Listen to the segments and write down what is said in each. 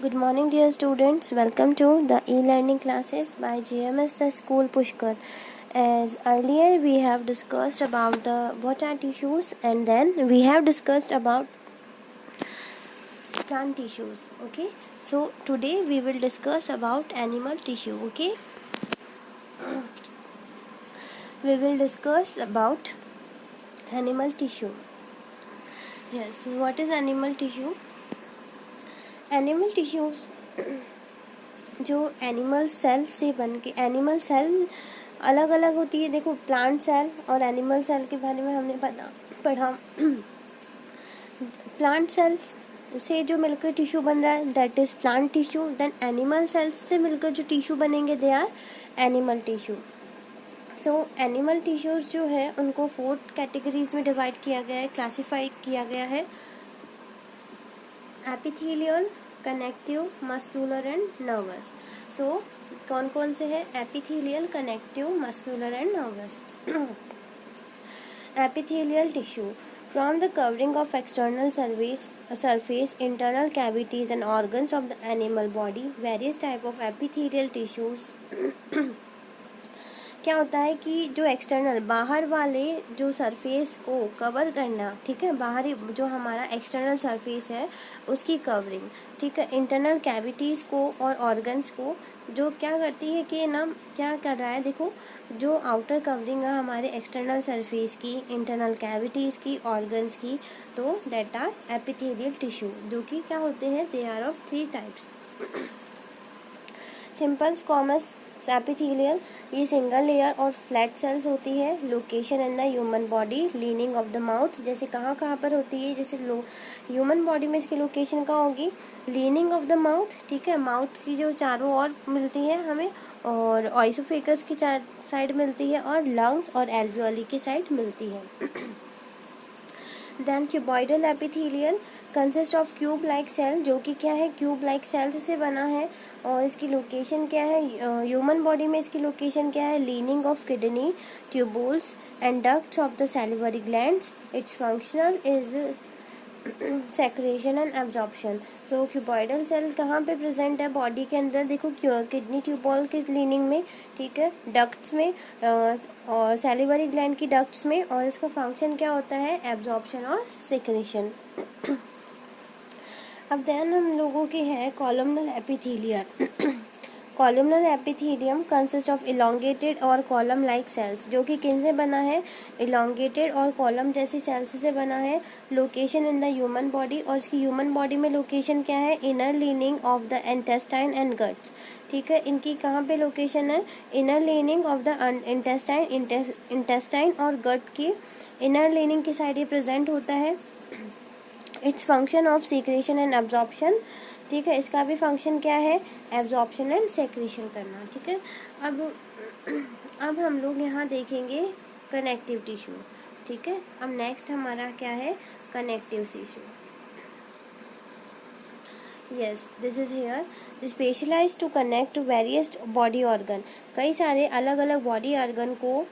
Good morning, dear students. Welcome to the e-learning classes by GMS the School Pushkar. As earlier we have discussed about the what are tissues, and then we have discussed about plant tissues. Okay, so today we will discuss about animal tissue. Okay, we will discuss about animal tissue. Yes, what is animal tissue? Animal tissues जो animal cell से बन के, animal cell अलग अलग होती है. देखो, plant cell और एनिमल सेल के बारे में हमने पढ़ा. प्लांट सेल्स से जो मिलकर टिश्यू बन रहा है that is plant tissue. Then animal cells से मिलकर जो टिश्यू बनेंगे they are animal tissue. So animal tissues जो है उनको 4 कैटेगरीज में डिवाइड किया गया है, क्लासीफाई किया गया है. Epithelial, connective, muscular and nervous. So कौन कौन से है? Epithelial, connective, muscular and nervous. Epithelial tissue from the covering of external surface, internal cavities and organs of the animal body. Various type of epithelial tissues. क्या होता है कि जो external, बाहर वाले जो सरफेस को कवर करना, ठीक है, बाहरी जो हमारा एक्सटर्नल सरफेस है उसकी कवरिंग, ठीक है, इंटरनल कैविटीज़ को और ऑर्गन्स को जो क्या करती है कि ना क्या कर रहा है. देखो, जो आउटर कवरिंग है हमारे एक्सटर्नल सरफेस की, इंटरनल कैविटीज़ की, ऑर्गन्स की, तो दैट आर एपिथेलियल टिश्यू, जो कि क्या होते हैं, they are of 3 types. Simple squamous epithelial, ये सिंगल लेयर और फ्लैट सेल्स होती है. Location in the human body, lining of the mouth. जैसे कहाँ कहाँ पर होती है, जैसे ह्यूमन बॉडी में इसकी लोकेशन कहाँ होगी? लीनिंग ऑफ द माउथ, ठीक है, माउथ की जो चारों ओर मिलती है हमें, और ऑइसोफेगस की साइड मिलती है, और लंग्स और एल्वियोली की साइड मिलती है. Then cuboidal epithelial consist of cube like cell, जो कि क्या है, क्यूब लाइक सेल्स से बना है. और इसकी लोकेशन क्या है? ह्यूमन बॉडी में इसकी लोकेशन क्या है? Lining of kidney, tubules and ducts of the salivary glands. It's functional is secretion and absorption. So cuboidal cell कहाँ पे प्रेजेंट है बॉडी के अंदर? देखो, किडनी ट्यूबॉल के लीनिंग में, ठीक है, डक्ट्स में और सैलिवरी ग्लैंड की डक्ट्स में. और इसका फंक्शन क्या होता है? एब्जॉर्प्शन और सेक्रेशन. अब देन हम लोगों के हैं columnar epithelial. Columnar epithelium consist of elongated और कॉलम लाइक सेल्स, जो कि किन से बना है? इलोंगेटेड और कॉलम जैसी सेल्स से बना है. Location in the human body, और इसकी ह्यूमन बॉडी में लोकेशन क्या है? Inner leaning of the intestine and guts, ठीक है, इनकी कहाँ पे लोकेशन है? Inner leaning of the intestine और गट की इनर लीनिंग की साइड ये प्रेजेंट होता है. Its function of secretion and absorption, ठीक है, इसका भी फंक्शन क्या है? एब्जॉर्प्शन एंड सेक्रेशन करना, ठीक है. अब हम लोग यहाँ देखेंगे कनेक्टिव टिश्यू, ठीक है. अब नेक्स्ट हमारा क्या है? Connective tissue. Yes, this is here specialised to connect various body organ. कई सारे अलग अलग बॉडी ऑर्गन को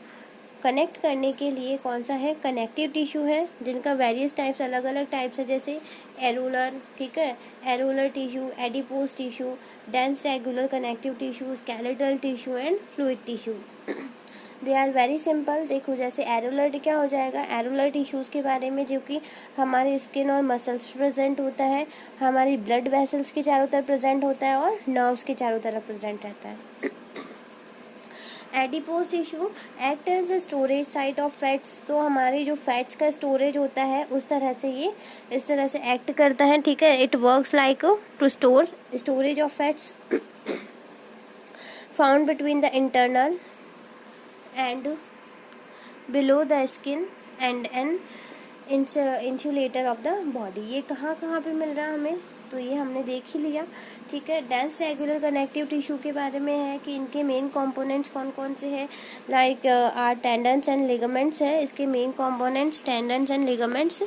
कनेक्ट करने के लिए कौन सा है? कनेक्टिव टिश्यू है, जिनका वेरियस टाइप्स, अलग अलग टाइप्स है. जैसे एरुलर, ठीक है, areolar tissue, adipose tissue, dense regular connective tissue, skeletal tissue and fluid tissue. They are very simple. देखो, जैसे एरुलर क्या हो जाएगा? एरुलर टिश्यूज़ के बारे में, जो कि हमारे स्किन और मसल्स प्रेजेंट होता है, हमारी ब्लड वेसल्स के चारों तरफ प्रेजेंट होता है, और नर्व्स के चारों तरफ प्रेजेंट रहता है. Adipose tissue act as a storage site of fats. तो हमारे जो फैट्स का स्टोरेज होता है उस तरह से ये इस तरह से एक्ट करता है, ठीक है. It works like to storage of fats found between the internal and below the skin and an insulator of the body. ये कहाँ कहाँ पे मिल रहा है हमें? तो ये हमने देख ही लिया, ठीक है. डेंस रेगुलर कनेक्टिव टिश्यू के बारे में है कि इनके मेन कंपोनेंट्स कौन कौन से हैं. Like are tendons and ligaments है. इसके main components tendons and ligaments.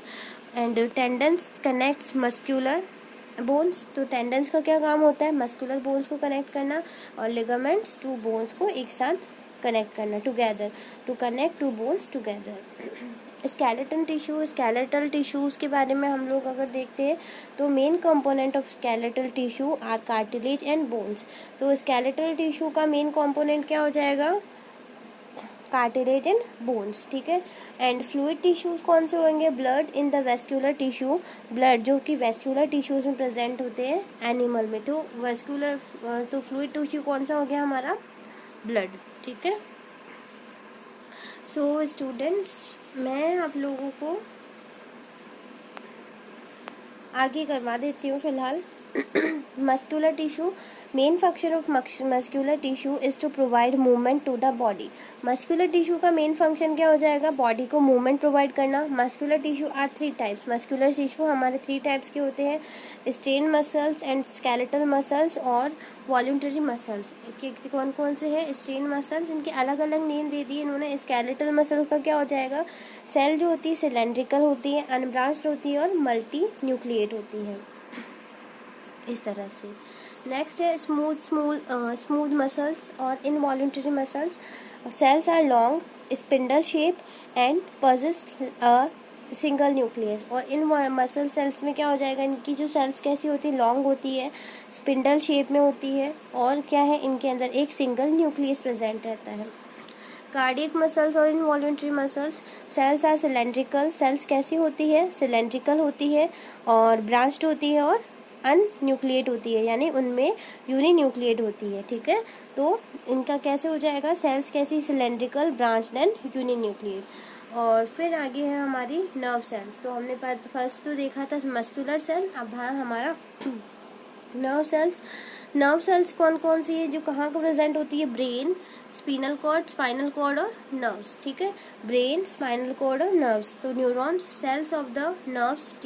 And tendons connects muscular bones. तो टेंडन्स का क्या काम होता है? मस्कुलर बोन्स को कनेक्ट करना, और लिगामेंट्स 2 बोन्स को एक साथ कनेक्ट करना, together, to connect 2 bones together. Skeletal tissues के बारे में हम लोग अगर देखते हैं तो main component of skeletal tissue are cartilage and bones. तो स्केलेटल टिश्यू का मेन कंपोनेंट क्या हो जाएगा, कार्टिलेज एंड बोन्स, ठीक है। एंड फ्लूइड टिश्यूज कौन से होंगे, blood in the vascular tissue, blood जो कि वेस्कुलर टिश्यूज में प्रेजेंट होते हैं एनिमल में। तो तो फ्लूइड टिश्यू कौन सा हो गया हमारा, ब्लड, ठीक है। सो स्टूडेंट्स, मैं आप लोगों को आगे करवा देती हूँ फिलहाल। Muscular tissue, main function of muscular tissue is to provide movement to the body. Muscular tissue का मेन फंक्शन क्या हो जाएगा, बॉडी को मूवमेंट प्रोवाइड करना। Muscular tissue are 3 types, muscular tissue हमारे 3 टाइप्स के होते हैं, strain muscles and skeletal muscles और वॉल्यूंटरी मसल्स। इसके कौन कौन से हैं, स्ट्रेन मसल्स, इनके अलग अलग नेम दे दिए इन्होंने। स्केलेटल मसल का क्या हो जाएगा, सेल जो होती है सिलेंड्रिकल होती है, अनब्रांच्ड होती है और मल्टी न्यूक्लिएट होती है, इस तरह से। नेक्स्ट है स्मूथ मसल्स और involuntary muscles. Cells are long, spindle shape and possess single nucleus. और इन मसल सेल्स में क्या हो जाएगा, इनकी जो सेल्स कैसी होती है, लॉन्ग होती है, स्पिंडल शेप में होती है और क्या है, इनके अंदर एक सिंगल न्यूक्लियस प्रेजेंट रहता है। कार्डियक मसल्स और involuntary muscles, cells are cylindrical, cells कैसी होती है, सिलेंड्रिकल होती है और ब्रांच्ड होती है और अनन्यूक्लिएट होती है, यानी उनमें यूनिन्यूक्लिएट होती है, ठीक है। तो इनका कैसे हो जाएगा, सेल्स कैसी, सिलेंड्रिकल, ब्रांच्ड एंड यूनिन्यूक्लिएट। और फिर आगे है हमारी नर्व सेल्स। तो हमने फर्स्ट तो देखा था मस्कुलर सेल, अब है हमारा नर्व सेल्स। नर्व सेल्स कौन कौन सी है, जो कहाँ को प्रेजेंट होती है, ब्रेन, स्पाइनल कॉर्ड और नर्व्स, ठीक है। ब्रेन, स्पाइनल कॉर्ड और नर्व्स। तो neurons, cells of the nervous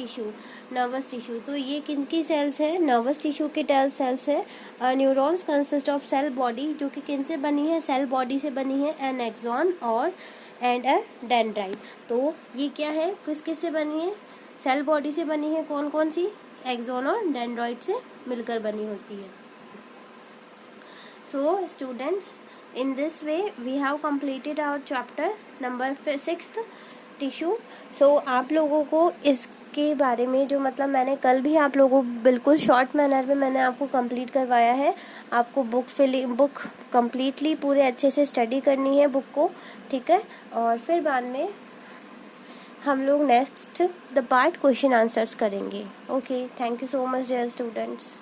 tissue. तो ये किनकी सेल्स है, नर्वस टिश्यू के सेल्स है। Neurons consist of cell body, जो कि किन से बनी है, सेल बॉडी से बनी है, एन एक्सॉन और एंड अ डेंड्राइट। तो ये क्या है, किस से बनी है, सेल बॉडी से बनी है, कौन कौन सी, एक्सॉन और डेंड्राइट से मिलकर बनी होती है। So students, in this way we have completed our chapter number 6th tissue. So आप लोगों को इसके बारे में जो मतलब मैंने कल भी आप लोगों को बिल्कुल शॉर्ट मैनर में मैंने आपको कंप्लीट करवाया है। आपको बुक कंप्लीटली पूरे अच्छे से स्टडी करनी है बुक को, ठीक है। और फिर बाद में हम लोग next the part question answers करेंगे। Okay, thank you so much dear students.